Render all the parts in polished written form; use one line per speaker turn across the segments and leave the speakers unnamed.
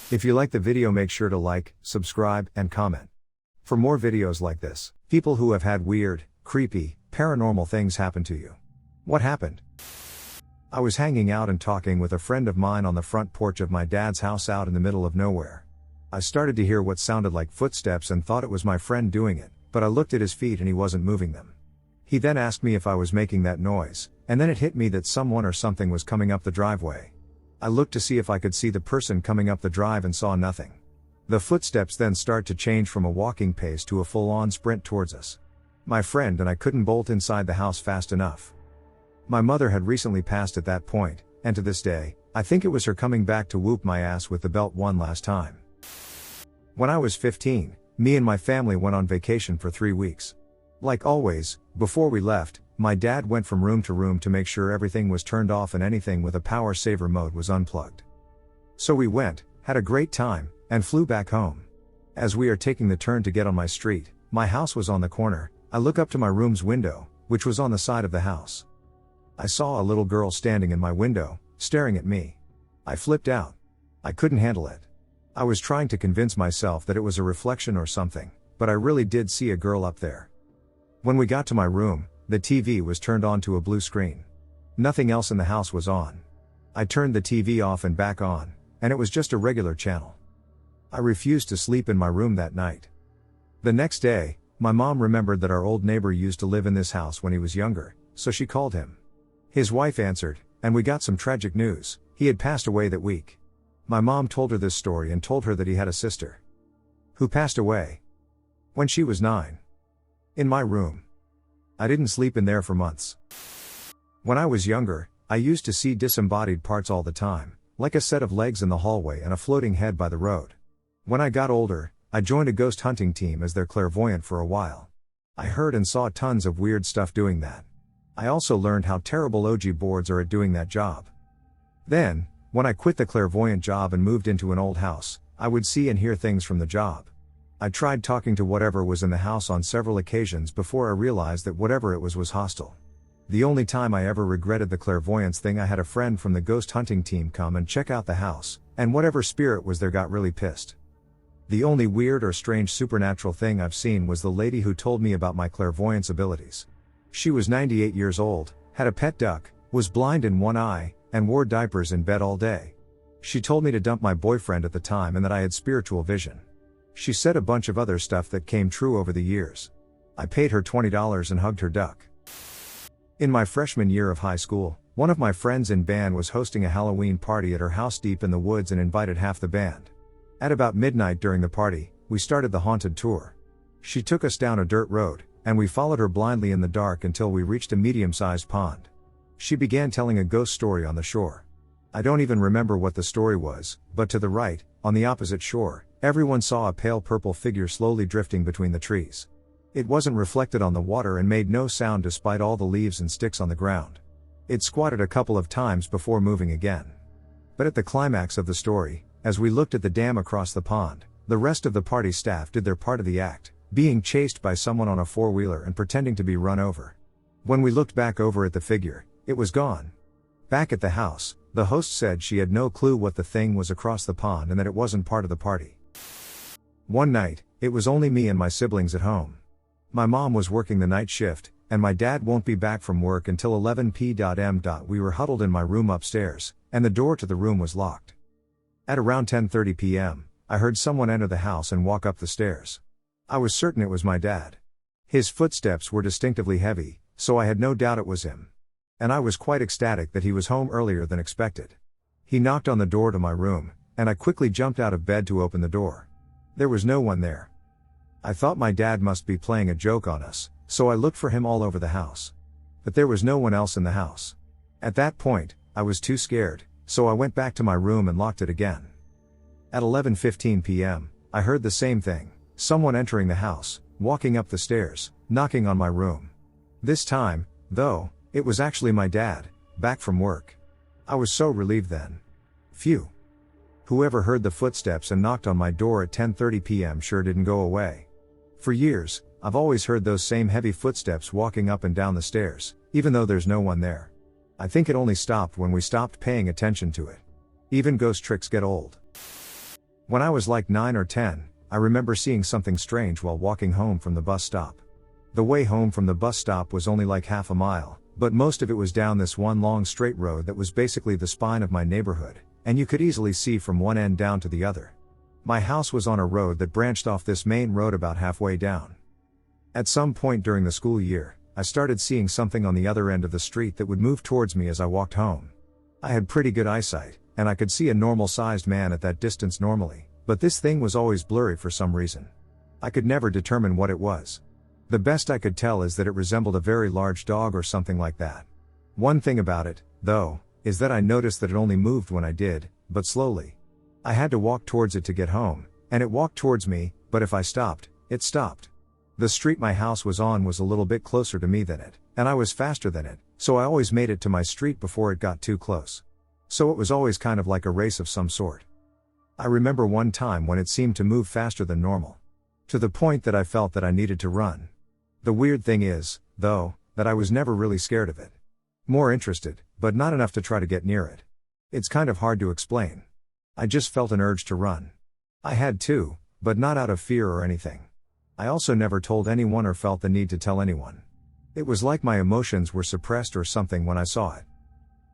If you like the video, make sure to like, subscribe, and comment. For more videos like this, people who have had weird, creepy, paranormal things happen to you. What happened? I was hanging out and talking with a friend of mine on the front porch of my dad's house out in the middle of nowhere. I started to hear what sounded like footsteps and thought it was my friend doing it, but I looked at his feet and he wasn't moving them. He then asked me if I was making that noise, and then it hit me that someone or something was coming up the driveway. I looked to see if I could see the person coming up the drive and saw nothing. The footsteps then start to change from a walking pace to a full-on sprint towards us. My friend and I couldn't bolt inside the house fast enough. My mother had recently passed at that point, and to this day, I think it was her coming back to whoop my ass with the belt one last time. When I was 15, me and my family went on vacation for 3 weeks. Like always, before we left, my dad went from room to room to make sure everything was turned off and anything with a power saver mode was unplugged. So we went, had a great time, and flew back home. As we are taking the turn to get on my street, my house was on the corner. I look up to my room's window, which was on the side of the house. I saw a little girl standing in my window, staring at me. I flipped out. I couldn't handle it. I was trying to convince myself that it was a reflection or something, but I really did see a girl up there. When we got to my room, the TV was turned on to a blue screen. Nothing else in the house was on. I turned the TV off and back on, and it was just a regular channel. I refused to sleep in my room that night. The next day, my mom remembered that our old neighbor used to live in this house when he was younger, so she called him. His wife answered, and we got some tragic news. He had passed away that week. My mom told her this story and told her that he had a sister who passed away when she was 9. In my room. I didn't sleep in there for months. When I was younger, I used to see disembodied parts all the time, like a set of legs in the hallway and a floating head by the road. When I got older, I joined a ghost hunting team as their clairvoyant for a while. I heard and saw tons of weird stuff doing that. I also learned how terrible Ouija boards are at doing that job. Then, when I quit the clairvoyant job and moved into an old house, I would see and hear things from the job. I tried talking to whatever was in the house on several occasions before I realized that whatever it was hostile. The only time I ever regretted the clairvoyance thing, I had a friend from the ghost hunting team come and check out the house, and whatever spirit was there got really pissed. The only weird or strange supernatural thing I've seen was the lady who told me about my clairvoyance abilities. She was 98 years old, had a pet duck, was blind in one eye, and wore diapers in bed all day. She told me to dump my boyfriend at the time and that I had spiritual vision. She said a bunch of other stuff that came true over the years. I paid her $20 and hugged her duck. In my freshman year of high school, one of my friends in band was hosting a Halloween party at her house deep in the woods and invited half the band. At about midnight during the party, we started the haunted tour. She took us down a dirt road, and we followed her blindly in the dark until we reached a medium-sized pond. She began telling a ghost story on the shore. I don't even remember what the story was, but to the right, on the opposite shore, everyone saw a pale purple figure slowly drifting between the trees. It wasn't reflected on the water and made no sound despite all the leaves and sticks on the ground. It squatted a couple of times before moving again. But at the climax of the story, as we looked at the dam across the pond, the rest of the party staff did their part of the act, being chased by someone on a four-wheeler and pretending to be run over. When we looked back over at the figure, it was gone. Back at the house, the host said she had no clue what the thing was across the pond and that it wasn't part of the party. One night, it was only me and my siblings at home. My mom was working the night shift, and my dad won't be back from work until 11 p.m. We were huddled in my room upstairs, and the door to the room was locked. At around 10:30 p.m., I heard someone enter the house and walk up the stairs. I was certain it was my dad. His footsteps were distinctively heavy, so I had no doubt it was him. And I was quite ecstatic that he was home earlier than expected. He knocked on the door to my room, and I quickly jumped out of bed to open the door. There was no one there. I thought my dad must be playing a joke on us, so I looked for him all over the house. But there was no one else in the house. At that point, I was too scared, so I went back to my room and locked it again. At 11:15 p.m., I heard the same thing, someone entering the house, walking up the stairs, knocking on my room. This time, though, it was actually my dad, back from work. I was so relieved then. Phew. Whoever heard the footsteps and knocked on my door at 10:30 p.m. sure didn't go away. For years, I've always heard those same heavy footsteps walking up and down the stairs, even though there's no one there. I think it only stopped when we stopped paying attention to it. Even ghost tricks get old. When I was like 9 or 10, I remember seeing something strange while walking home from the bus stop. The way home from the bus stop was only like half a mile, but most of it was down this one long straight road that was basically the spine of my neighborhood, and you could easily see from one end down to the other. My house was on a road that branched off this main road about halfway down. At some point during the school year, I started seeing something on the other end of the street that would move towards me as I walked home. I had pretty good eyesight, and I could see a normal-sized man at that distance normally, but this thing was always blurry for some reason. I could never determine what it was. The best I could tell is that it resembled a very large dog or something like that. One thing about it, though, is that I noticed that it only moved when I did, but slowly. I had to walk towards it to get home, and it walked towards me, but if I stopped, it stopped. The street my house was on was a little bit closer to me than it, and I was faster than it, so I always made it to my street before it got too close. So it was always kind of like a race of some sort. I remember one time when it seemed to move faster than normal. To the point that I felt that I needed to run. The weird thing is, though, that I was never really scared of it. More interested, but not enough to try to get near it. It's kind of hard to explain. I just felt an urge to run. I had too, but not out of fear or anything. I also never told anyone or felt the need to tell anyone. It was like my emotions were suppressed or something when I saw it.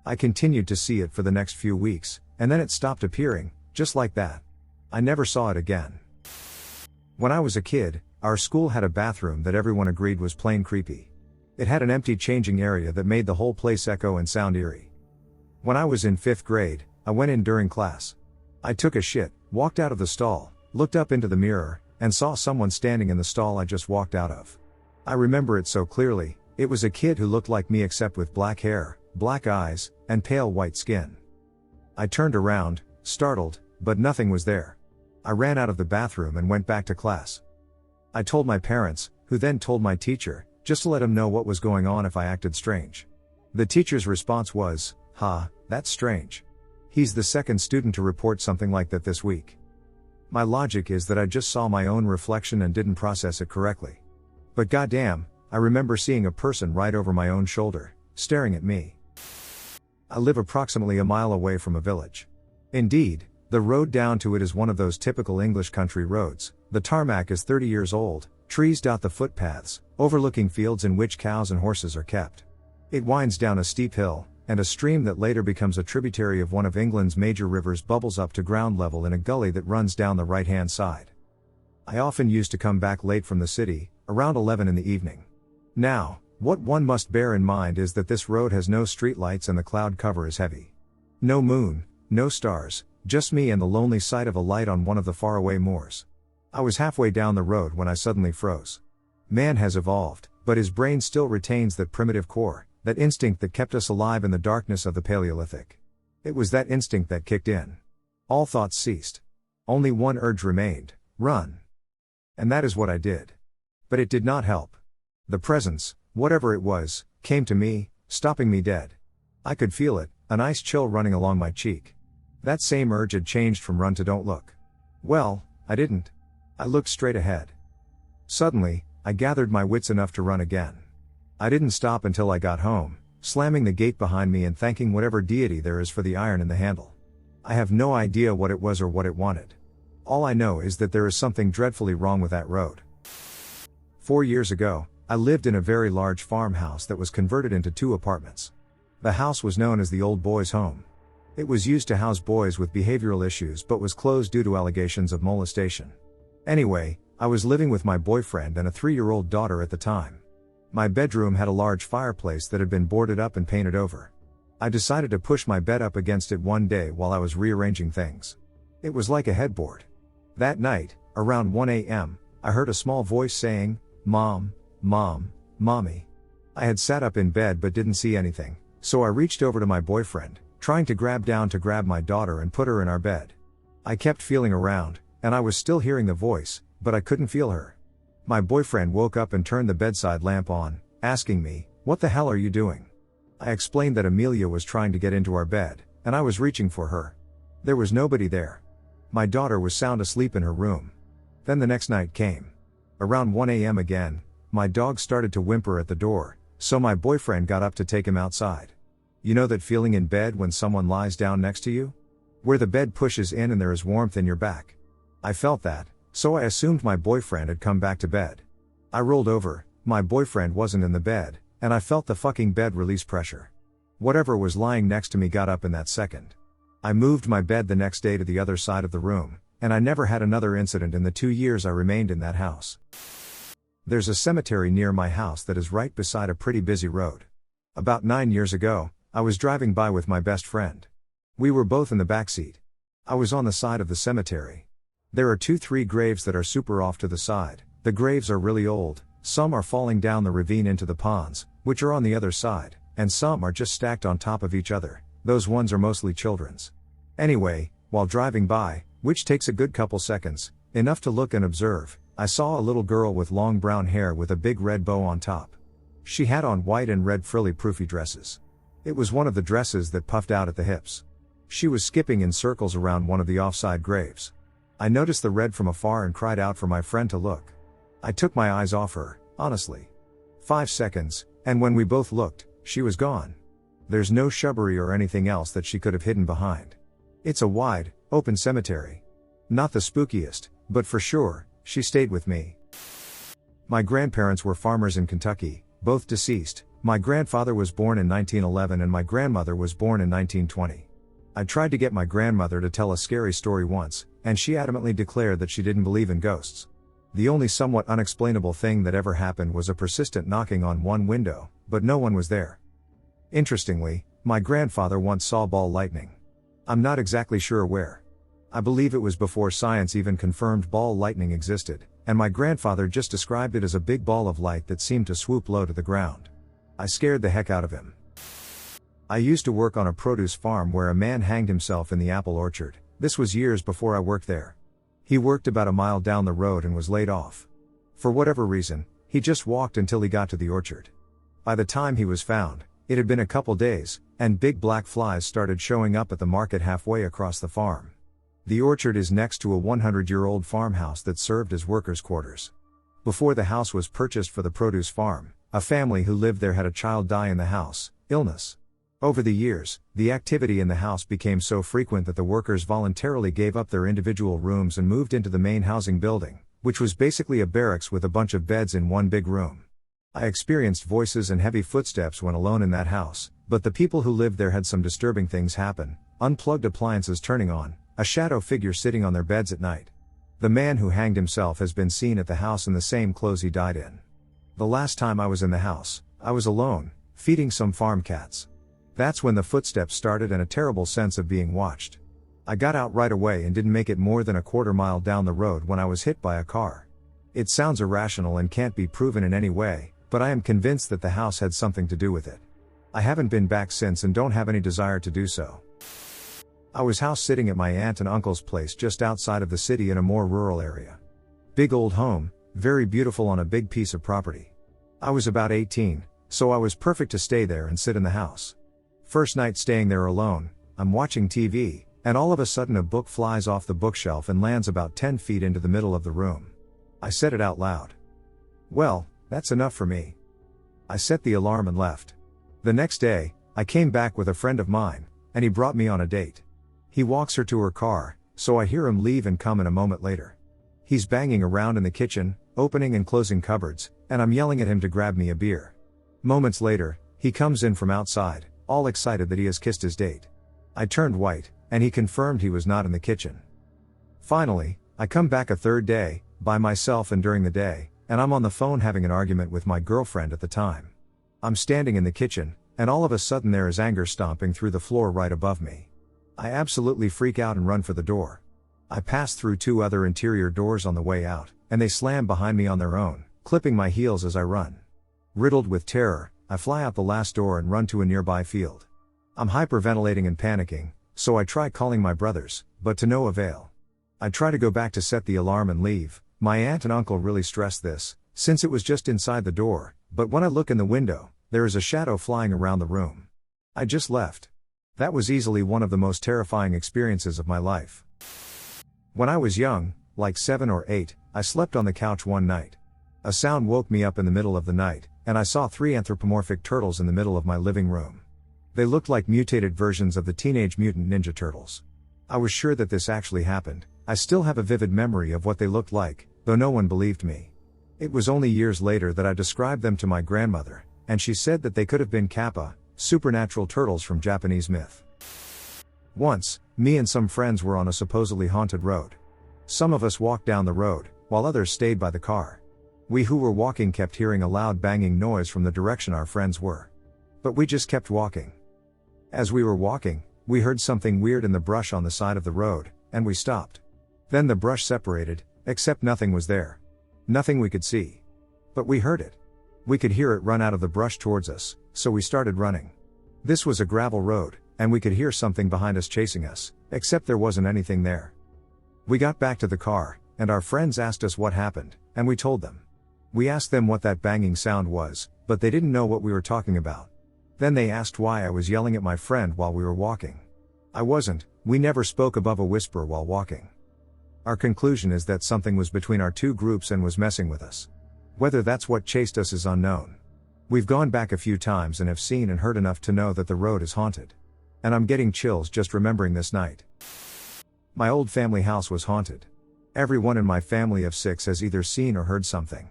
I continued to see it for the next few weeks, and then it stopped appearing, just like that. I never saw it again. When I was a kid, our school had a bathroom that everyone agreed was plain creepy. It had an empty changing area that made the whole place echo and sound eerie. When I was in 5th grade, I went in during class. I took a shit, walked out of the stall, looked up into the mirror, and saw someone standing in the stall I just walked out of. I remember it so clearly. It was a kid who looked like me except with black hair, black eyes, and pale white skin. I turned around, startled, but nothing was there. I ran out of the bathroom and went back to class. I told my parents, who then told my teacher, just to let him know what was going on if I acted strange. The teacher's response was, that's strange. He's the second student to report something like that this week. My logic is that I just saw my own reflection and didn't process it correctly. But goddamn, I remember seeing a person right over my own shoulder, staring at me. I live approximately a mile away from a village. Indeed, the road down to it is one of those typical English country roads. The tarmac is 30 years old, trees dot the footpaths, overlooking fields in which cows and horses are kept. It winds down a steep hill, and a stream that later becomes a tributary of one of England's major rivers bubbles up to ground level in a gully that runs down the right-hand side. I often used to come back late from the city, around 11 in the evening. Now, what one must bear in mind is that this road has no streetlights and the cloud cover is heavy. No moon, no stars, just me and the lonely sight of a light on one of the faraway moors. I was halfway down the road when I suddenly froze. Man has evolved, but his brain still retains that primitive core, that instinct that kept us alive in the darkness of the Paleolithic. It was that instinct that kicked in. All thoughts ceased. Only one urge remained: run. And that is what I did. But it did not help. The presence, whatever it was, came to me, stopping me dead. I could feel it, an ice chill running along my cheek. That same urge had changed from run to don't look. Well, I didn't. I looked straight ahead. Suddenly, I gathered my wits enough to run again. I didn't stop until I got home, slamming the gate behind me and thanking whatever deity there is for the iron in the handle. I have no idea what it was or what it wanted. All I know is that there is something dreadfully wrong with that road. 4 years ago, I lived in a very large farmhouse that was converted into 2 apartments. The house was known as the Old Boys' Home. It was used to house boys with behavioral issues but was closed due to allegations of molestation. Anyway, I was living with my boyfriend and a 3-year-old daughter at the time. My bedroom had a large fireplace that had been boarded up and painted over. I decided to push my bed up against it one day while I was rearranging things. It was like a headboard. That night, around 1 a.m., I heard a small voice saying, "Mom, Mom, Mommy." I had sat up in bed but didn't see anything, so I reached over to my boyfriend, trying to grab my daughter and put her in our bed. I kept feeling around, and I was still hearing the voice, but I couldn't feel her. My boyfriend woke up and turned the bedside lamp on, asking me, "What the hell are you doing?" I explained that Amelia was trying to get into our bed, and I was reaching for her. There was nobody there. My daughter was sound asleep in her room. Then the next night came. Around 1 a.m. again, my dog started to whimper at the door, so my boyfriend got up to take him outside. You know that feeling in bed when someone lies down next to you? Where the bed pushes in and there is warmth in your back. I felt that, so I assumed my boyfriend had come back to bed. I rolled over, my boyfriend wasn't in the bed, and I felt the fucking bed release pressure. Whatever was lying next to me got up in that second. I moved my bed the next day to the other side of the room, and I never had another incident in the 2 years I remained in that house. There's a cemetery near my house that is right beside a pretty busy road. About 9 years ago, I was driving by with my best friend. We were both in the backseat. I was on the side of the cemetery. There are 2-3 graves that are super off to the side. The graves are really old, some are falling down the ravine into the ponds, which are on the other side, and some are just stacked on top of each other. Those ones are mostly children's. Anyway, while driving by, which takes a good couple seconds, enough to look and observe, I saw a little girl with long brown hair with a big red bow on top. She had on white and red frilly-proofy dresses. It was one of the dresses that puffed out at the hips. She was skipping in circles around one of the offside graves. I noticed the red from afar and cried out for my friend to look. I took my eyes off her, honestly. 5 seconds, and when we both looked, she was gone. There's no shrubbery or anything else that she could have hidden behind. It's a wide, open cemetery. Not the spookiest, but for sure, she stayed with me. My grandparents were farmers in Kentucky, both deceased. My grandfather was born in 1911 and my grandmother was born in 1920. I tried to get my grandmother to tell a scary story once, and she adamantly declared that she didn't believe in ghosts. The only somewhat unexplainable thing that ever happened was a persistent knocking on one window, but no one was there. Interestingly, my grandfather once saw ball lightning. I'm not exactly sure where. I believe it was before science even confirmed ball lightning existed, and my grandfather just described it as a big ball of light that seemed to swoop low to the ground. I scared the heck out of him. I used to work on a produce farm where a man hanged himself in the apple orchard. This was years before I worked there. He worked about a mile down the road and was laid off. For whatever reason, he just walked until he got to the orchard. By the time he was found, it had been a couple days, and big black flies started showing up at the market halfway across the farm. The orchard is next to a 100-year-old farmhouse that served as workers' quarters. Before the house was purchased for the produce farm, a family who lived there had a child die in the house, illness. Over the years, the activity in the house became so frequent that the workers voluntarily gave up their individual rooms and moved into the main housing building, which was basically a barracks with a bunch of beds in one big room. I experienced voices and heavy footsteps when alone in that house, but the people who lived there had some disturbing things happen: unplugged appliances turning on, a shadow figure sitting on their beds at night. The man who hanged himself has been seen at the house in the same clothes he died in. The last time I was in the house, I was alone, feeding some farm cats. That's when the footsteps started and a terrible sense of being watched. I got out right away and didn't make it more than a quarter mile down the road when I was hit by a car. It sounds irrational and can't be proven in any way, but I am convinced that the house had something to do with it. I haven't been back since and don't have any desire to do so. I was house sitting at my aunt and uncle's place just outside of the city in a more rural area. Big old home, very beautiful on a big piece of property. I was about 18, so I was perfect to stay there and sit in the house. First night staying there alone, I'm watching TV, and all of a sudden a book flies off the bookshelf and lands about 10 feet into the middle of the room. I said it out loud. Well, that's enough for me. I set the alarm and left. The next day, I came back with a friend of mine, and he brought me on a date. He walks her to her car, so I hear him leave and come in a moment later. He's banging around in the kitchen, opening and closing cupboards, and I'm yelling at him to grab me a beer. Moments later, he comes in from outside, all excited that he has kissed his date. I turned white, and he confirmed he was not in the kitchen. Finally, I come back a third day, by myself and during the day, and I'm on the phone having an argument with my girlfriend at the time. I'm standing in the kitchen, and all of a sudden there is anger stomping through the floor right above me. I absolutely freak out and run for the door. I pass through 2 other interior doors on the way out, and they slam behind me on their own, clipping my heels as I run. Riddled with terror, I fly out the last door and run to a nearby field. I'm hyperventilating and panicking, so I try calling my brothers, but to no avail. I try to go back to set the alarm and leave. My aunt and uncle really stressed this, since it was just inside the door, but when I look in the window, there is a shadow flying around the room. I just left. That was easily one of the most terrifying experiences of my life. When I was young, like 7 or 8, I slept on the couch one night. A sound woke me up in the middle of the night, and I saw 3 anthropomorphic turtles in the middle of my living room. They looked like mutated versions of the Teenage Mutant Ninja Turtles. I was sure that this actually happened. I still have a vivid memory of what they looked like, though no one believed me. It was only years later that I described them to my grandmother, and she said that they could have been Kappa, supernatural turtles from Japanese myth. Once, me and some friends were on a supposedly haunted road. Some of us walked down the road, while others stayed by the car. We who were walking kept hearing a loud banging noise from the direction our friends were. But we just kept walking. As we were walking, we heard something weird in the brush on the side of the road, and we stopped. Then the brush separated, except nothing was there. Nothing we could see. But we heard it. We could hear it run out of the brush towards us, so we started running. This was a gravel road, and we could hear something behind us chasing us, except there wasn't anything there. We got back to the car, and our friends asked us what happened, and we told them. We asked them what that banging sound was, but they didn't know what we were talking about. Then they asked why I was yelling at my friend while we were walking. I wasn't. We never spoke above a whisper while walking. Our conclusion is that something was between our two groups and was messing with us. Whether that's what chased us is unknown. We've gone back a few times and have seen and heard enough to know that the road is haunted. And I'm getting chills just remembering this night. My old family house was haunted. Everyone in my family of 6 has either seen or heard something.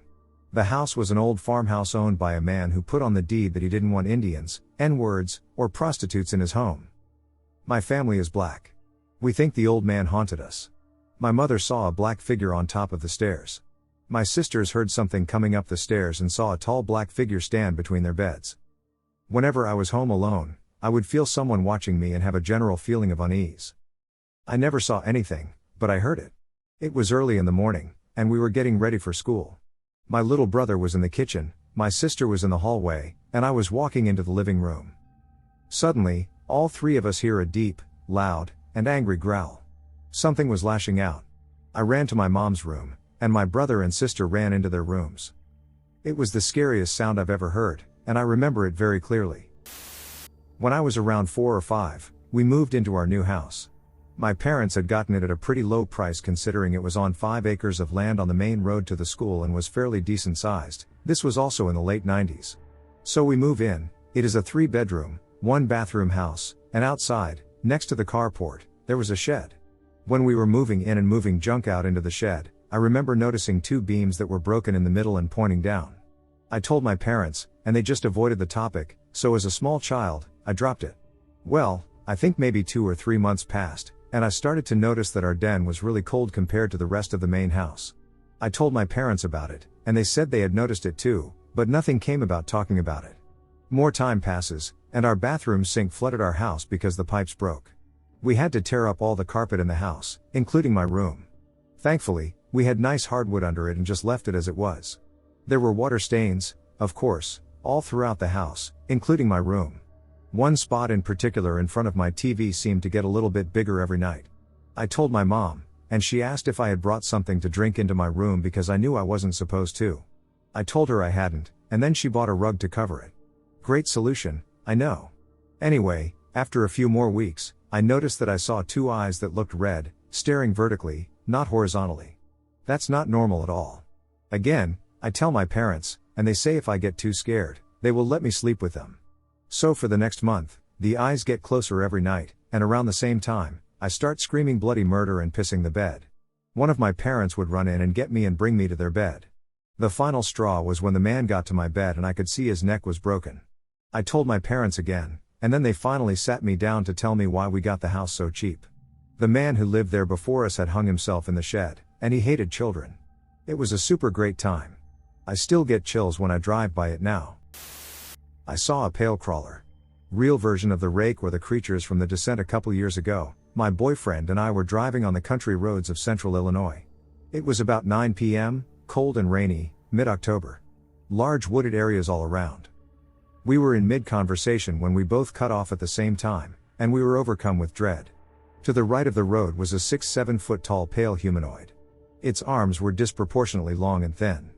The house was an old farmhouse owned by a man who put on the deed that he didn't want Indians, N-words, or prostitutes in his home. My family is black. We think the old man haunted us. My mother saw a black figure on top of the stairs. My sisters heard something coming up the stairs and saw a tall black figure stand between their beds. Whenever I was home alone, I would feel someone watching me and have a general feeling of unease. I never saw anything, but I heard it. It was early in the morning, and we were getting ready for school. My little brother was in the kitchen, my sister was in the hallway, and I was walking into the living room. Suddenly, all 3 of us hear a deep, loud, and angry growl. Something was lashing out. I ran to my mom's room, and my brother and sister ran into their rooms. It was the scariest sound I've ever heard, and I remember it very clearly. When I was around 4 or 5, we moved into our new house. My parents had gotten it at a pretty low price considering it was on 5 acres of land on the main road to the school and was fairly decent sized. This was also in the late 90s. So we move in. It is a 3-bedroom, 1-bathroom house, and outside, next to the carport, there was a shed. When we were moving in and moving junk out into the shed, I remember noticing 2 beams that were broken in the middle and pointing down. I told my parents, and they just avoided the topic, so as a small child, I dropped it. Well, I think maybe 2 or 3 months passed, and I started to notice that our den was really cold compared to the rest of the main house. I told my parents about it, and they said they had noticed it too, but nothing came about talking about it. More time passes, and our bathroom sink flooded our house because the pipes broke. We had to tear up all the carpet in the house, including my room. Thankfully, we had nice hardwood under it and just left it as it was. There were water stains, of course, all throughout the house, including my room. One spot in particular in front of my TV seemed to get a little bit bigger every night. I told my mom, and she asked if I had brought something to drink into my room because I knew I wasn't supposed to. I told her I hadn't, and then she bought a rug to cover it. Great solution, I know. Anyway, after a few more weeks, I noticed that I saw 2 eyes that looked red, staring vertically, not horizontally. That's not normal at all. Again, I tell my parents, and they say if I get too scared, they will let me sleep with them. So for the next month, the eyes get closer every night, and around the same time, I start screaming bloody murder and pissing the bed. One of my parents would run in and get me and bring me to their bed. The final straw was when the man got to my bed and I could see his neck was broken. I told my parents again, and then they finally sat me down to tell me why we got the house so cheap. The man who lived there before us had hung himself in the shed, and he hated children. It was a super great time. I still get chills when I drive by it now. I saw a pale crawler. Real version of the rake or the creatures from The Descent a couple years ago. My boyfriend and I were driving on the country roads of central Illinois. It was about 9 p.m., cold and rainy, mid-October. Large wooded areas all around. We were in mid-conversation when we both cut off at the same time, and we were overcome with dread. To the right of the road was a 6-7 foot tall pale humanoid. Its arms were disproportionately long and thin.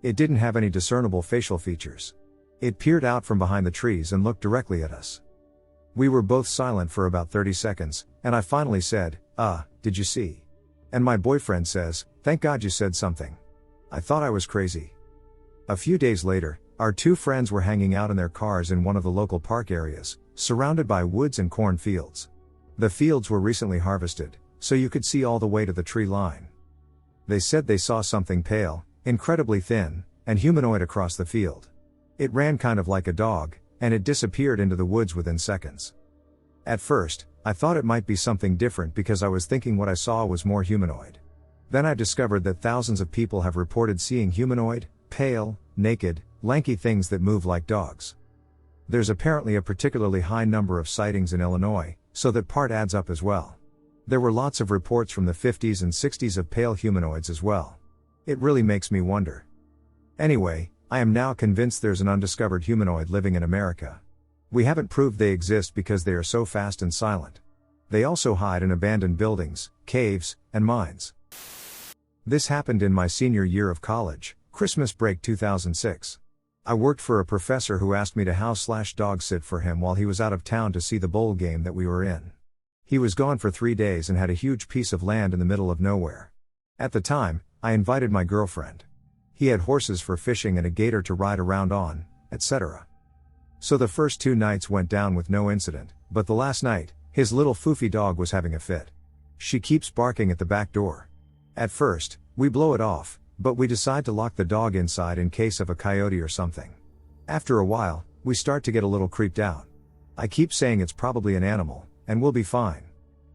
It didn't have any discernible facial features. It peered out from behind the trees and looked directly at us. We were both silent for about 30 seconds, and I finally said, did you see? And my boyfriend says, thank God you said something. I thought I was crazy. A few days later, our 2 friends were hanging out in their cars in one of the local park areas, surrounded by woods and corn fields. The fields were recently harvested, so you could see all the way to the tree line. They said they saw something pale, incredibly thin, and humanoid across the field. It ran kind of like a dog, and it disappeared into the woods within seconds. At first, I thought it might be something different because I was thinking what I saw was more humanoid. Then I discovered that thousands of people have reported seeing humanoid, pale, naked, lanky things that move like dogs. There's apparently a particularly high number of sightings in Illinois, so that part adds up as well. There were lots of reports from the 50s and 60s of pale humanoids as well. It really makes me wonder. Anyway, I am now convinced there's an undiscovered humanoid living in America. We haven't proved they exist because they are so fast and silent. They also hide in abandoned buildings, caves, and mines. This happened in my senior year of college, Christmas break 2006. I worked for a professor who asked me to house/dog sit for him while he was out of town to see the bowl game that we were in. He was gone for 3 days and had a huge piece of land in the middle of nowhere. At the time, I invited my girlfriend. He had horses for fishing and a gator to ride around on, etc. So the first 2 nights went down with no incident, but the last night, his little foofy dog was having a fit. She keeps barking at the back door. At first, we blow it off, but we decide to lock the dog inside in case of a coyote or something. After a while, we start to get a little creeped out. I keep saying it's probably an animal, and we'll be fine.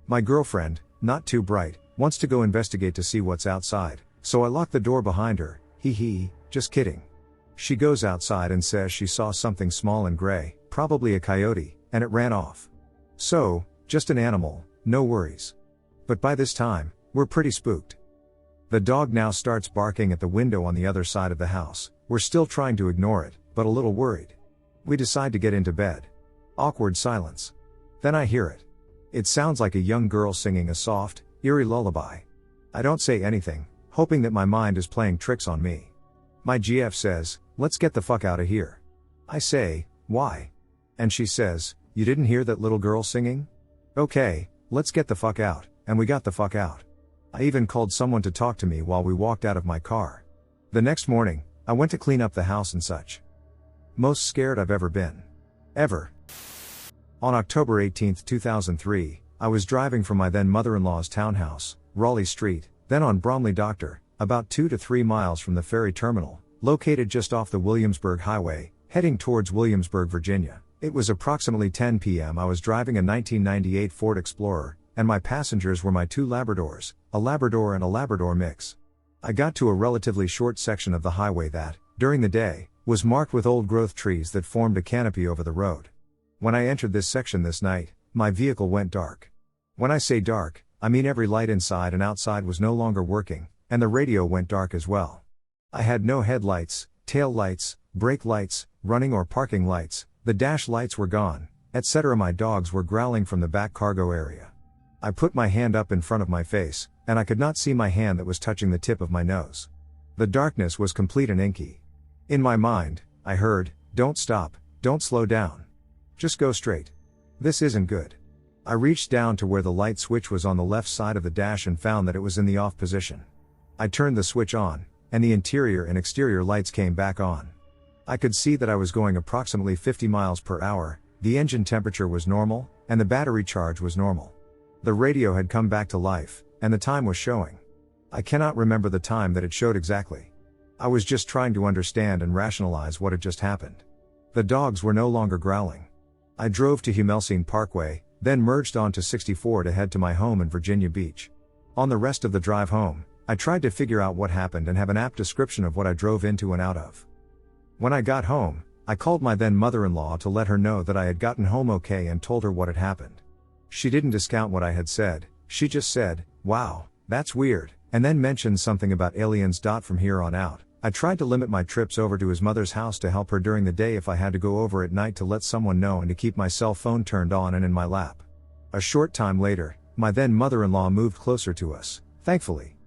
My girlfriend, not too bright, wants to go investigate to see what's outside, so I lock the door behind her. Just kidding. She goes outside and says she saw something small and gray, probably a coyote, and it ran off. So, just an animal, no worries. But by this time, we're pretty spooked. The dog now starts barking at the window on the other side of the house. We're still trying to ignore it, but a little worried. We decide to get into bed. Awkward silence. Then I hear it. It sounds like a young girl singing a soft, eerie lullaby. I don't say anything, hoping that my mind is playing tricks on me. My GF says, "Let's get the fuck out of here." I say, "Why?" And she says, "You didn't hear that little girl singing?" Okay, let's get the fuck out, and we got the fuck out. I even called someone to talk to me while we walked out of my car. The next morning, I went to clean up the house and such. Most scared I've ever been. Ever. On October 18, 2003, I was driving from my then mother-in-law's townhouse, Raleigh Street, then on Bromley Doctor, about 2 to 3 miles from the ferry terminal, located just off the Williamsburg Highway, heading towards Williamsburg, Virginia. It was approximately 10 p.m. I was driving a 1998 Ford Explorer, and my passengers were my 2 Labradors, a Labrador and a Labrador mix. I got to a relatively short section of the highway that, during the day, was marked with old-growth trees that formed a canopy over the road. When I entered this section this night, my vehicle went dark. When I say dark, I mean every light inside and outside was no longer working, and the radio went dark as well. I had no headlights, tail lights, brake lights, running or parking lights, the dash lights were gone, etc. My dogs were growling from the back cargo area. I put my hand up in front of my face, and I could not see my hand that was touching the tip of my nose. The darkness was complete and inky. In my mind, I heard, "Don't stop, don't slow down. Just go straight. This isn't good." I reached down to where the light switch was on the left side of the dash and found that it was in the off position. I turned the switch on, and the interior and exterior lights came back on. I could see that I was going approximately 50 miles per hour, the engine temperature was normal, and the battery charge was normal. The radio had come back to life, and the time was showing. I cannot remember the time that it showed exactly. I was just trying to understand and rationalize what had just happened. The dogs were no longer growling. I drove to Humelsine Parkway, then merged onto 64 to head to my home in Virginia Beach. On the rest of the drive home, I tried to figure out what happened and have an apt description of what I drove into and out of. When I got home, I called my then mother-in-law to let her know that I had gotten home okay and told her what had happened. She didn't discount what I had said, she just said, "Wow, that's weird," and then mentioned something about aliens. From here on out, I tried to limit my trips over to his mother's house to help her during the day if I had to go over at night to let someone know and to keep my cell phone turned on and in my lap. A short time later, my then mother-in-law moved closer to us, thankfully.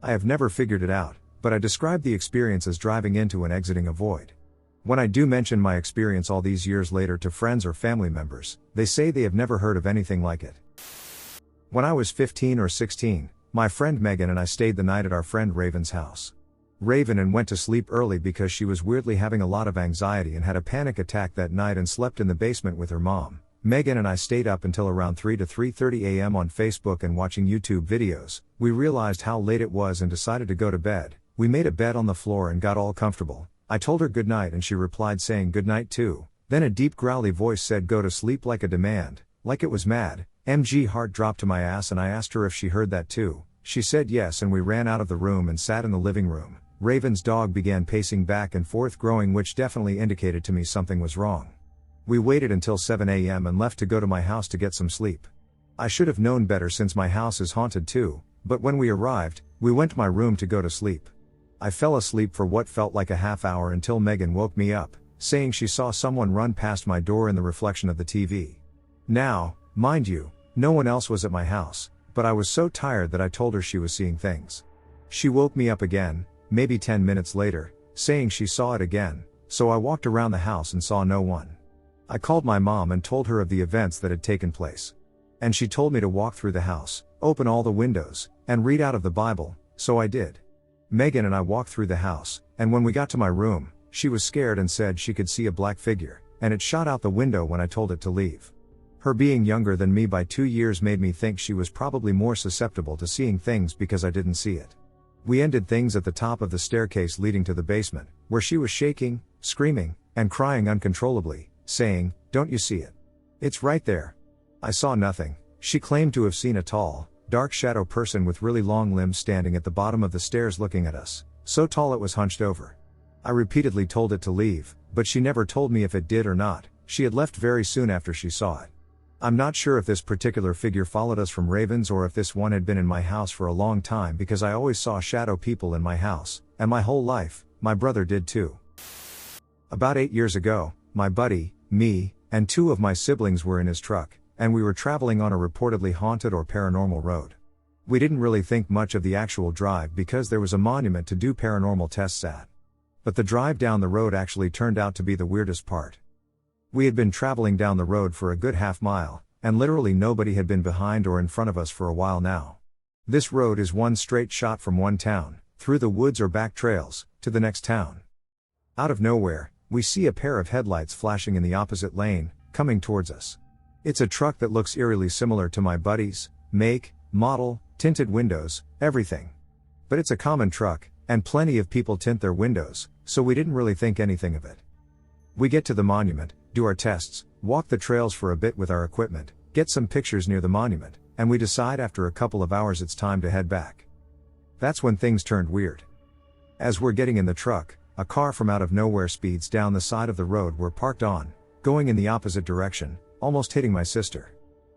I have never figured it out, but I described the experience as driving into and exiting a void. When I do mention my experience all these years later to friends or family members, they say they have never heard of anything like it. When I was 15 or 16, my friend Megan and I stayed the night at our friend Raven's house. Raven and went to sleep early because she was weirdly having a lot of anxiety and had a panic attack that night and slept in the basement with her mom, Megan and I stayed up until around 3 to 3:30 a.m. on Facebook and watching YouTube videos. We realized how late it was and decided to go to bed. We made a bed on the floor and got all comfortable. I told her goodnight and she replied saying goodnight too. Then a deep growly voice said go to sleep like a demand, like it was mad. MG heart dropped to my ass and I asked her if she heard that too. She said yes and we ran out of the room and sat in the living room. Raven's dog began pacing back and forth growing, which definitely indicated to me something was wrong. We waited until 7 a.m. and left to go to my house to get some sleep. I should have known better since my house is haunted too, but when we arrived, we went to my room to go to sleep. I fell asleep for what felt like a half hour until Megan woke me up, saying she saw someone run past my door in the reflection of the TV. Now, mind you, no one else was at my house, but I was so tired that I told her she was seeing things. She woke me up again, maybe 10 minutes later, saying she saw it again, so I walked around the house and saw no one. I called my mom and told her of the events that had taken place. And she told me to walk through the house, open all the windows, and read out of the Bible, so I did. Megan and I walked through the house, and when we got to my room, she was scared and said she could see a black figure, and it shot out the window when I told it to leave. Her being younger than me by 2 years made me think she was probably more susceptible to seeing things because I didn't see it. We ended things at the top of the staircase leading to the basement, where she was shaking, screaming, and crying uncontrollably, saying, "Don't you see it? It's right there." I saw nothing. She claimed to have seen a tall, dark shadow person with really long limbs standing at the bottom of the stairs looking at us, so tall it was hunched over. I repeatedly told it to leave, but she never told me if it did or not. She had left very soon after she saw it. I'm not sure if this particular figure followed us from Ravens or if this one had been in my house for a long time because I always saw shadow people in my house, and my whole life, my brother did too. About 8 years ago, my buddy, me, and 2 of my siblings were in his truck, and we were traveling on a reportedly haunted or paranormal road. We didn't really think much of the actual drive because there was a monument to do paranormal tests at. But the drive down the road actually turned out to be the weirdest part. We had been traveling down the road for a good half mile, and literally nobody had been behind or in front of us for a while now. This road is one straight shot from one town, through the woods or back trails, to the next town. Out of nowhere, we see a pair of headlights flashing in the opposite lane, coming towards us. It's a truck that looks eerily similar to my buddy's, make, model, tinted windows, everything. But it's a common truck, and plenty of people tint their windows, so we didn't really think anything of it. We get to the monument, do our tests, walk the trails for a bit with our equipment, get some pictures near the monument, and we decide after a couple of hours it's time to head back. That's when things turned weird. As we're getting in the truck, a car from out of nowhere speeds down the side of the road we're parked on, going in the opposite direction, almost hitting my sister.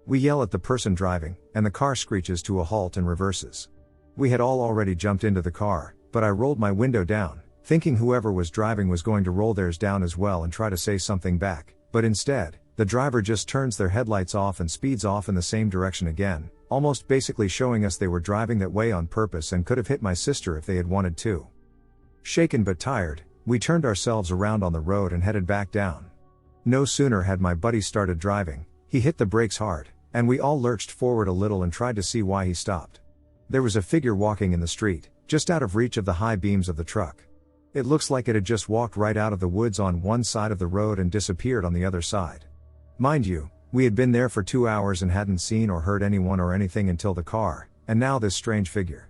We yell at the person driving, and the car screeches to a halt and reverses. We had all already jumped into the car, but I rolled my window down, thinking whoever was driving was going to roll theirs down as well and try to say something back, but instead, the driver just turns their headlights off and speeds off in the same direction again, almost basically showing us they were driving that way on purpose and could have hit my sister if they had wanted to. Shaken but tired, we turned ourselves around on the road and headed back down. No sooner had my buddy started driving, he hit the brakes hard, and we all lurched forward a little and tried to see why he stopped. There was a figure walking in the street, just out of reach of the high beams of the truck. It looks like it had just walked right out of the woods on one side of the road and disappeared on the other side. Mind you, we had been there for 2 hours and hadn't seen or heard anyone or anything until the car, and now this strange figure.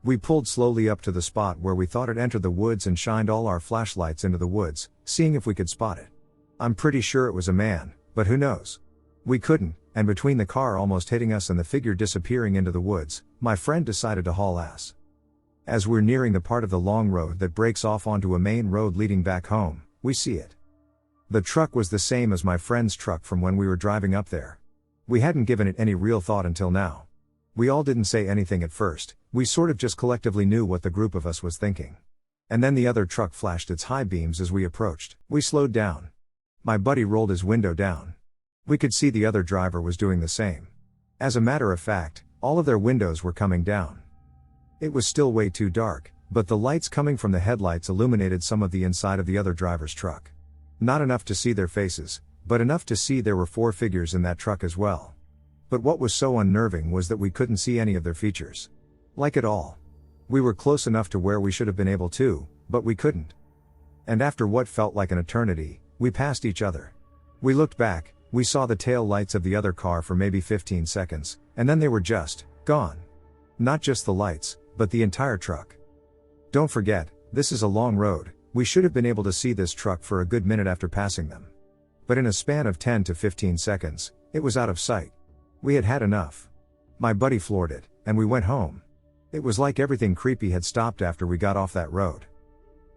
We pulled slowly up to the spot where we thought it entered the woods and shined all our flashlights into the woods, seeing if we could spot it. I'm pretty sure it was a man, but who knows? We couldn't, and between the car almost hitting us and the figure disappearing into the woods, my friend decided to haul ass. As we're nearing the part of the long road that breaks off onto a main road leading back home, we see it. The truck was the same as my friend's truck from when we were driving up there. We hadn't given it any real thought until now. We all didn't say anything at first, we sort of just collectively knew what the group of us was thinking. And then the other truck flashed its high beams as we approached. We slowed down. My buddy rolled his window down. We could see the other driver was doing the same. As a matter of fact, all of their windows were coming down. It was still way too dark, but the lights coming from the headlights illuminated some of the inside of the other driver's truck. Not enough to see their faces, but enough to see there were 4 figures in that truck as well. But what was so unnerving was that we couldn't see any of their features. Like at all. We were close enough to where we should have been able to, but we couldn't. And after what felt like an eternity, we passed each other. We looked back, We saw the tail lights of the other car for maybe 15 seconds, and then they were just gone. Not just the lights, but the entire truck. Don't forget, this is a long road, we should have been able to see this truck for a good minute after passing them. But in a span of 10 to 15 seconds, it was out of sight. We had had enough. My buddy floored it, and we went home. It was like everything creepy had stopped after we got off that road.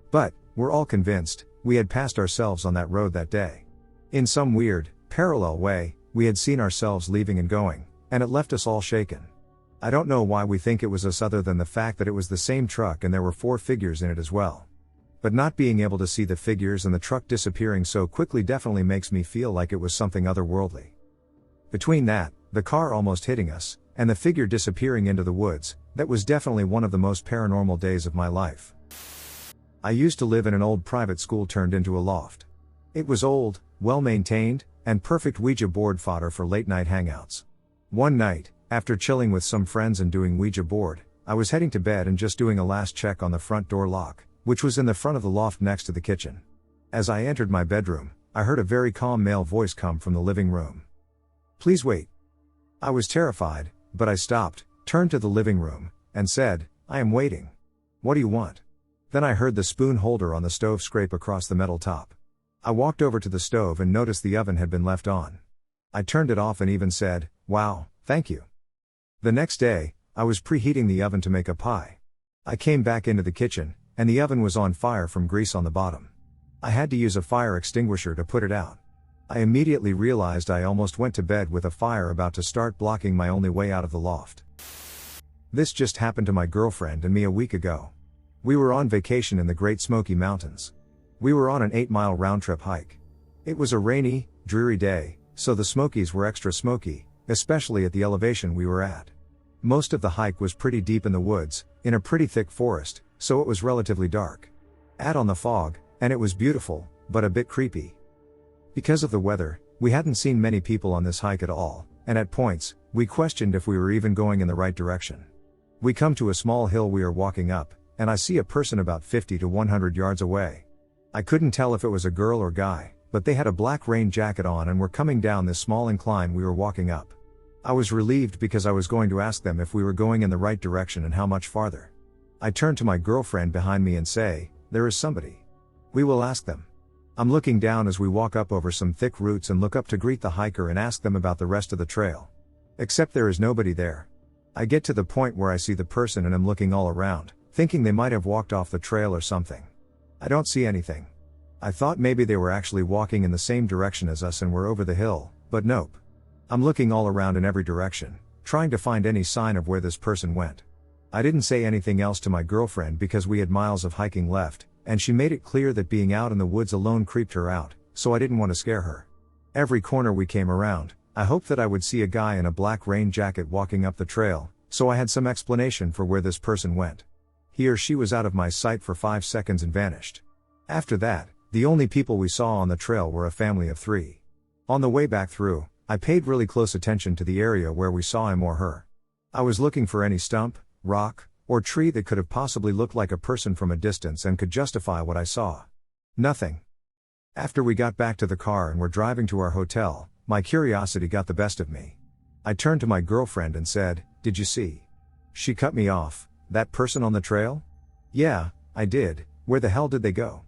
But, we're all convinced, we had passed ourselves on that road that day. In some weird, parallel way, we had seen ourselves leaving and going, and it left us all shaken. I don't know why we think it was us other than the fact that it was the same truck and there were 4 figures in it as well. But not being able to see the figures and the truck disappearing so quickly definitely makes me feel like it was something otherworldly. Between that, the car almost hitting us, and the figure disappearing into the woods, that was definitely one of the most paranormal days of my life. I used to live in an old private school turned into a loft. It was old, well maintained, and perfect Ouija board fodder for late night hangouts. One night, after chilling with some friends and doing Ouija board, I was heading to bed and just doing a last check on the front door lock, which was in the front of the loft next to the kitchen. As I entered my bedroom, I heard a very calm male voice come from the living room. "Please wait." I was terrified, but I stopped, turned to the living room, and said, "I am waiting. What do you want?" Then I heard the spoon holder on the stove scrape across the metal top. I walked over to the stove and noticed the oven had been left on. I turned it off and even said, "Wow, thank you." The next day, I was preheating the oven to make a pie. I came back into the kitchen, and the oven was on fire from grease on the bottom. I had to use a fire extinguisher to put it out. I immediately realized I almost went to bed with a fire about to start blocking my only way out of the loft. This just happened to my girlfriend and me a week ago. We were on vacation in the Great Smoky Mountains. We were on an 8-mile round-trip hike. It was a rainy, dreary day, so the Smokies were extra smoky, especially at the elevation we were at. Most of the hike was pretty deep in the woods, in a pretty thick forest, so it was relatively dark. Add on the fog, and it was beautiful, but a bit creepy. Because of the weather, we hadn't seen many people on this hike at all, and at points, we questioned if we were even going in the right direction. We come to a small hill we are walking up, and I see a person about 50 to 100 yards away. I couldn't tell if it was a girl or guy, but they had a black rain jacket on and were coming down this small incline we were walking up. I was relieved because I was going to ask them if we were going in the right direction and how much farther. I turn to my girlfriend behind me and say, "There is somebody. We will ask them." I'm looking down as we walk up over some thick roots and look up to greet the hiker and ask them about the rest of the trail. Except there is nobody there. I get to the point where I see the person and am looking all around, thinking they might have walked off the trail or something. I don't see anything. I thought maybe they were actually walking in the same direction as us and were over the hill, but nope. I'm looking all around in every direction, trying to find any sign of where this person went. I didn't say anything else to my girlfriend because we had miles of hiking left, and she made it clear that being out in the woods alone creeped her out, so I didn't want to scare her. Every corner we came around, I hoped that I would see a guy in a black rain jacket walking up the trail, so I had some explanation for where this person went. He or she was out of my sight for 5 seconds and vanished. After that, the only people we saw on the trail were a family of 3. On the way back through, I paid really close attention to the area where we saw him or her. I was looking for any stump, rock, or tree that could have possibly looked like a person from a distance and could justify what I saw. Nothing. After we got back to the car and were driving to our hotel, my curiosity got the best of me. I turned to my girlfriend and said, "Did you see?" She cut me off. "That person on the trail?" "Yeah, I did. Where the hell did they go?"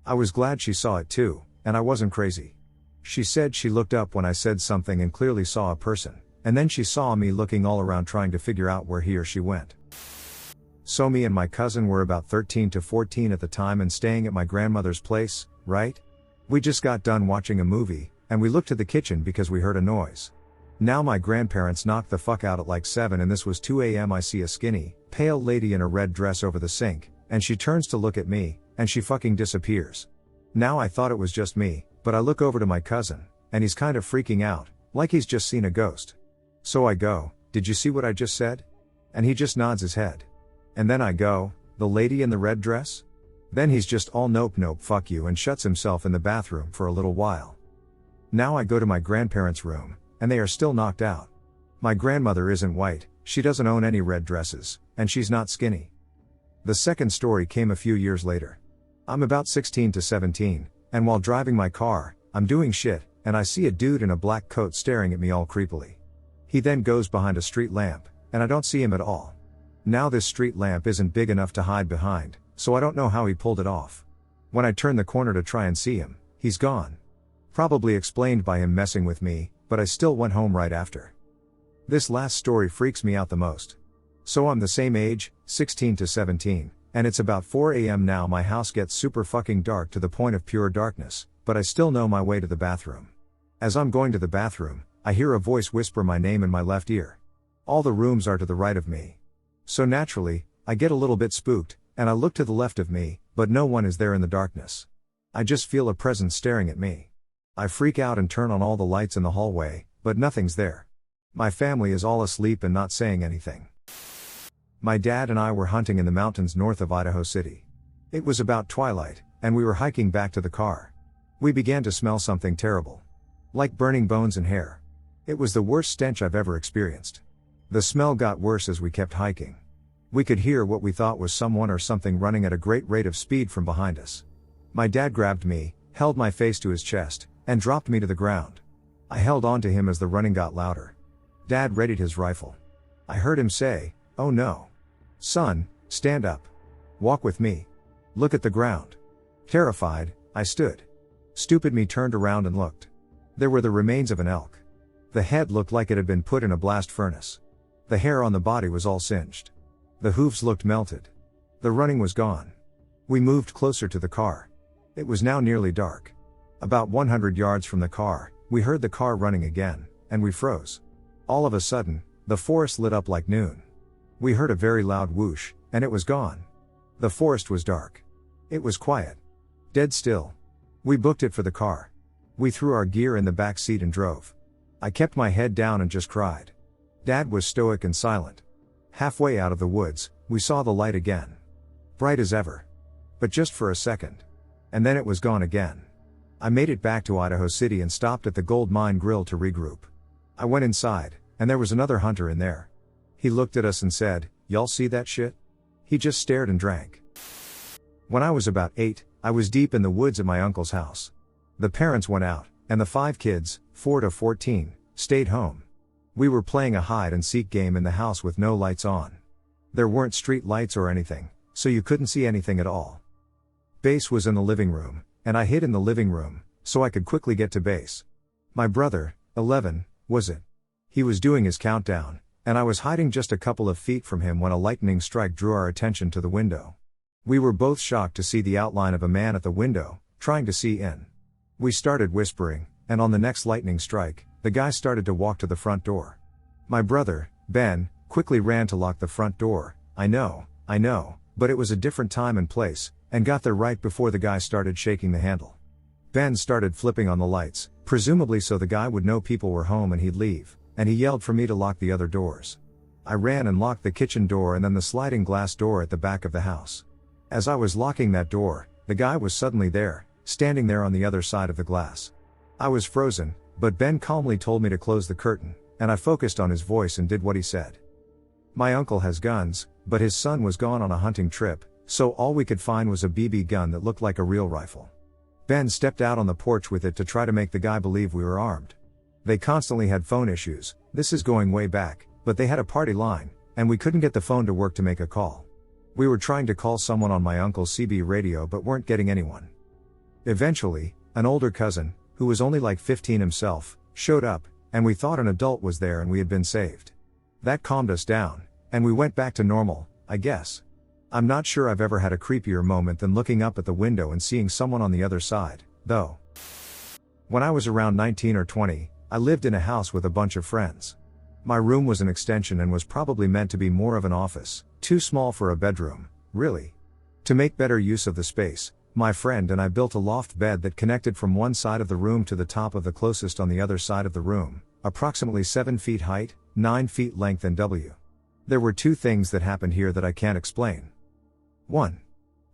I was glad she saw it too, and I wasn't crazy. She said she looked up when I said something and clearly saw a person, and then she saw me looking all around trying to figure out where he or she went. So me and my cousin were about 13 to 14 at the time and staying at my grandmother's place, right? We just got done watching a movie, and we looked to the kitchen because we heard a noise. Now my grandparents knocked the fuck out at like 7 and this was 2 a.m. I see a skinny, pale lady in a red dress over the sink, and she turns to look at me, and she fucking disappears. Now I thought it was just me, but I look over to my cousin, and he's kind of freaking out, like he's just seen a ghost. So I go, "Did you see what I just said?" And he just nods his head. And then I go, "The lady in the red dress?" Then he's just all nope fuck you and shuts himself in the bathroom for a little while. Now I go to my grandparents' room, and they are still knocked out. My grandmother isn't white, she doesn't own any red dresses, and she's not skinny. The second story came a few years later. I'm about 16 to 17, and while driving my car, I'm doing shit, and I see a dude in a black coat staring at me all creepily. He then goes behind a street lamp, and I don't see him at all. Now this street lamp isn't big enough to hide behind, so I don't know how he pulled it off. When I turn the corner to try and see him, he's gone. Probably explained by him messing with me, but I still went home right after. This last story freaks me out the most. So I'm the same age, 16 to 17, and it's about 4 a.m. now. My house gets super fucking dark to the point of pure darkness, but I still know my way to the bathroom. As I'm going to the bathroom, I hear a voice whisper my name in my left ear. All the rooms are to the right of me. So naturally, I get a little bit spooked, and I look to the left of me, but no one is there in the darkness. I just feel a presence staring at me. I freak out and turn on all the lights in the hallway, but nothing's there. My family is all asleep and not saying anything. My dad and I were hunting in the mountains north of Idaho City. It was about twilight, and we were hiking back to the car. We began to smell something terrible. Like burning bones and hair. It was the worst stench I've ever experienced. The smell got worse as we kept hiking. We could hear what we thought was someone or something running at a great rate of speed from behind us. My dad grabbed me, held my face to his chest, and dropped me to the ground. I held on to him as the running got louder. Dad readied his rifle. I heard him say, "Oh no. Son, stand up. Walk with me. Look at the ground." Terrified, I stood. Stupid me turned around and looked. There were the remains of an elk. The head looked like it had been put in a blast furnace. The hair on the body was all singed. The hooves looked melted. The running was gone. We moved closer to the car. It was now nearly dark. About 100 yards from the car, we heard the car running again, and we froze. All of a sudden, the forest lit up like noon. We heard a very loud whoosh, and it was gone. The forest was dark. It was quiet. Dead still. We booked it for the car. We threw our gear in the back seat and drove. I kept my head down and just cried. Dad was stoic and silent. Halfway out of the woods, we saw the light again. Bright as ever. But just for a second. And then it was gone again. I made it back to Idaho City and stopped at the Gold Mine Grill to regroup. I went inside, and there was another hunter in there. He looked at us and said, "Y'all see that shit?" He just stared and drank. When I was about 8, I was deep in the woods at my uncle's house. The parents went out, and the 5 kids, 4 to 14, stayed home. We were playing a hide-and-seek game in the house with no lights on. There weren't street lights or anything, so you couldn't see anything at all. Base was in the living room, and I hid in the living room, so I could quickly get to Base. My brother, 11, was it. He was doing his countdown, and I was hiding just a couple of feet from him when a lightning strike drew our attention to the window. We were both shocked to see the outline of a man at the window, trying to see in. We started whispering, and on the next lightning strike, the guy started to walk to the front door. My brother, Ben, quickly ran to lock the front door. I know, but it was a different time and place, and got there right before the guy started shaking the handle. Ben started flipping on the lights, presumably so the guy would know people were home and he'd leave, and he yelled for me to lock the other doors. I ran and locked the kitchen door and then the sliding glass door at the back of the house. As I was locking that door, the guy was suddenly there, standing there on the other side of the glass. I was frozen, but Ben calmly told me to close the curtain, and I focused on his voice and did what he said. My uncle has guns, but his son was gone on a hunting trip, so all we could find was a BB gun that looked like a real rifle. Ben stepped out on the porch with it to try to make the guy believe we were armed. They constantly had phone issues, this is going way back, but they had a party line, and we couldn't get the phone to work to make a call. We were trying to call someone on my uncle's CB radio but weren't getting anyone. Eventually, an older cousin, who was only like 15 himself, showed up, and we thought an adult was there and we had been saved. That calmed us down, and we went back to normal, I guess. I'm not sure I've ever had a creepier moment than looking up at the window and seeing someone on the other side, though. When I was around 19 or 20, I lived in a house with a bunch of friends. My room was an extension and was probably meant to be more of an office, too small for a bedroom, really. To make better use of the space, my friend and I built a loft bed that connected from one side of the room to the top of the closest on the other side of the room, approximately 7 feet height, 9 feet length and W. There were 2 things that happened here that I can't explain. 1.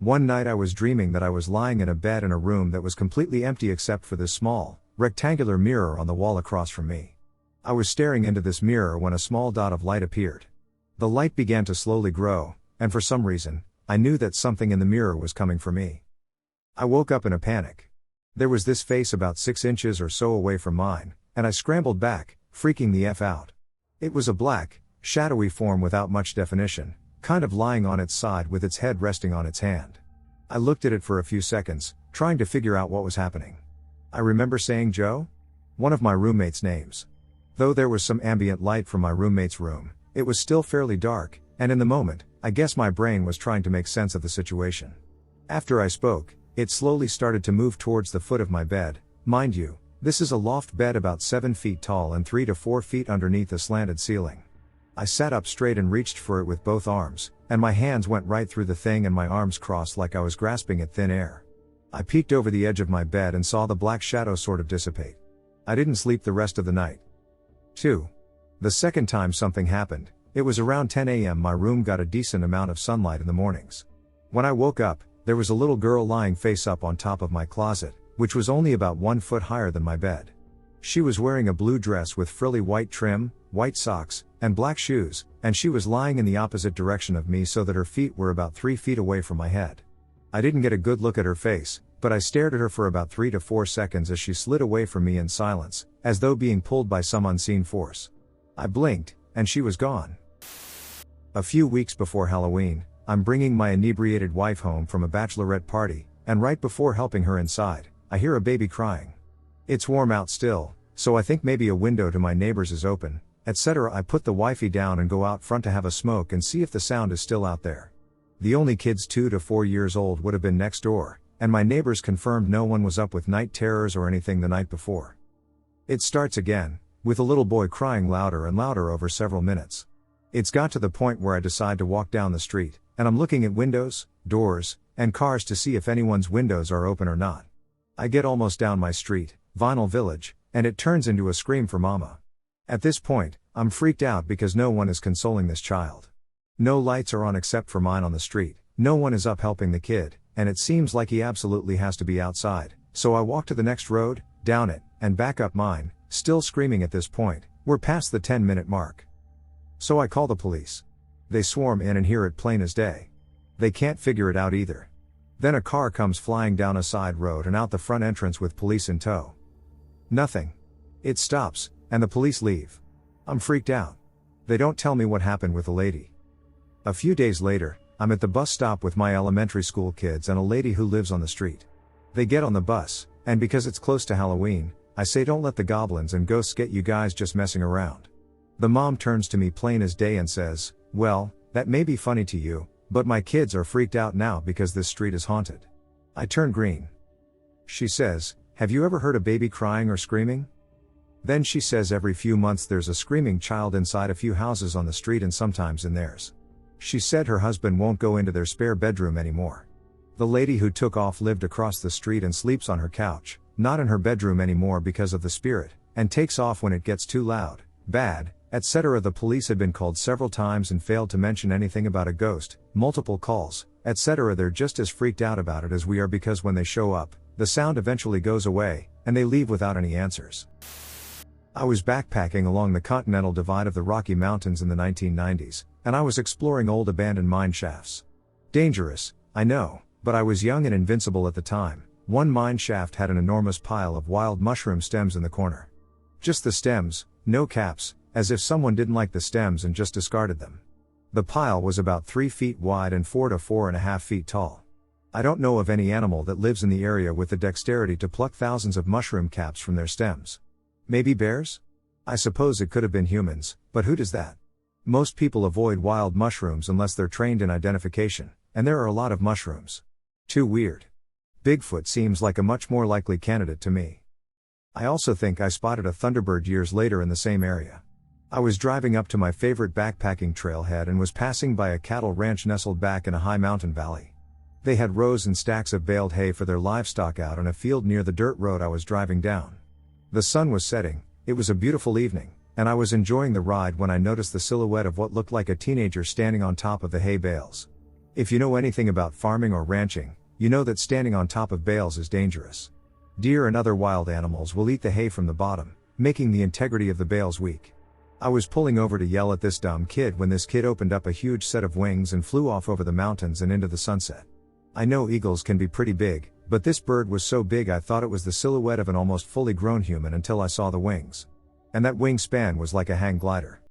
One night I was dreaming that I was lying in a bed in a room that was completely empty except for this small, rectangular mirror on the wall across from me. I was staring into this mirror when a small dot of light appeared. The light began to slowly grow, and for some reason, I knew that something in the mirror was coming for me. I woke up in a panic. There was this face about 6 inches or so away from mine, and I scrambled back, freaking the F out. It was a black, shadowy form without much definition, kind of lying on its side with its head resting on its hand. I looked at it for a few seconds, trying to figure out what was happening. I remember saying Joe? One of my roommates' names. Though there was some ambient light from my roommate's room, it was still fairly dark, and in the moment, I guess my brain was trying to make sense of the situation. After I spoke, it slowly started to move towards the foot of my bed. Mind you, this is a loft bed about 7 feet tall and 3 to 4 feet underneath a slanted ceiling. I sat up straight and reached for it with both arms, and my hands went right through the thing and my arms crossed like I was grasping at thin air. I peeked over the edge of my bed and saw the black shadow sort of dissipate. I didn't sleep the rest of the night. 2. The second time something happened, it was around 10 a.m. My room got a decent amount of sunlight in the mornings. When I woke up, there was a little girl lying face up on top of my closet, which was only about 1 foot higher than my bed. She was wearing a blue dress with frilly white trim, white socks, and black shoes, and she was lying in the opposite direction of me so that her feet were about 3 feet away from my head. I didn't get a good look at her face, but I stared at her for about 3 to 4 seconds as she slid away from me in silence, as though being pulled by some unseen force. I blinked, and she was gone. A few weeks before Halloween, I'm bringing my inebriated wife home from a bachelorette party, and right before helping her inside, I hear a baby crying. It's warm out still, so I think maybe a window to my neighbors is open, etc. I put the wifey down and go out front to have a smoke and see if the sound is still out there. The only kids 2 to 4 years old would have been next door, and my neighbors confirmed no one was up with night terrors or anything the night before. It starts again, with a little boy crying louder and louder over several minutes. It's got to the point where I decide to walk down the street, and I'm looking at windows, doors, and cars to see if anyone's windows are open or not. I get almost down my street, Vinyl Village, and it turns into a scream for mama. At this point, I'm freaked out because no one is consoling this child. No lights are on except for mine on the street, no one is up helping the kid, and it seems like he absolutely has to be outside, so I walk to the next road, down it, and back up mine, still screaming at this point. We're past the 10-minute mark. So I call the police. They swarm in and hear it plain as day. They can't figure it out either. Then a car comes flying down a side road and out the front entrance with police in tow. Nothing. It stops, and the police leave. I'm freaked out. They don't tell me what happened with the lady. A few days later, I'm at the bus stop with my elementary school kids and a lady who lives on the street. They get on the bus, and because it's close to Halloween, I say don't let the goblins and ghosts get you guys just messing around. The mom turns to me plain as day and says, "Well, that may be funny to you, but my kids are freaked out now because this street is haunted." I turn green. She says, "Have you ever heard a baby crying or screaming?" Then she says every few months there's a screaming child inside a few houses on the street and sometimes in theirs. She said her husband won't go into their spare bedroom anymore. The lady who took off lived across the street and sleeps on her couch, not in her bedroom anymore because of the spirit, and takes off when it gets too loud, bad, etc. The police had been called several times and failed to mention anything about a ghost, multiple calls, etc. They're just as freaked out about it as we are because when they show up, the sound eventually goes away, and they leave without any answers. I was backpacking along the Continental Divide of the Rocky Mountains in the 1990s, and I was exploring old abandoned mine shafts. Dangerous, I know, but I was young and invincible at the time. One mine shaft had an enormous pile of wild mushroom stems in the corner. Just the stems, no caps, as if someone didn't like the stems and just discarded them. The pile was about 3 feet wide and 4 to 4.5 feet tall. I don't know of any animal that lives in the area with the dexterity to pluck thousands of mushroom caps from their stems. Maybe bears? I suppose it could have been humans, but who does that? Most people avoid wild mushrooms unless they're trained in identification, and there are a lot of mushrooms. Too weird. Bigfoot seems like a much more likely candidate to me. I also think I spotted a thunderbird years later in the same area. I was driving up to my favorite backpacking trailhead and was passing by a cattle ranch nestled back in a high mountain valley. They had rows and stacks of baled hay for their livestock out in a field near the dirt road I was driving down. The sun was setting, it was a beautiful evening, and I was enjoying the ride when I noticed the silhouette of what looked like a teenager standing on top of the hay bales. If you know anything about farming or ranching, you know that standing on top of bales is dangerous. Deer and other wild animals will eat the hay from the bottom, making the integrity of the bales weak. I was pulling over to yell at this dumb kid when this kid opened up a huge set of wings and flew off over the mountains and into the sunset. I know eagles can be pretty big, But this bird was so big I thought it was the silhouette of an almost fully grown human until I saw the wings. And that wingspan was like a hang glider.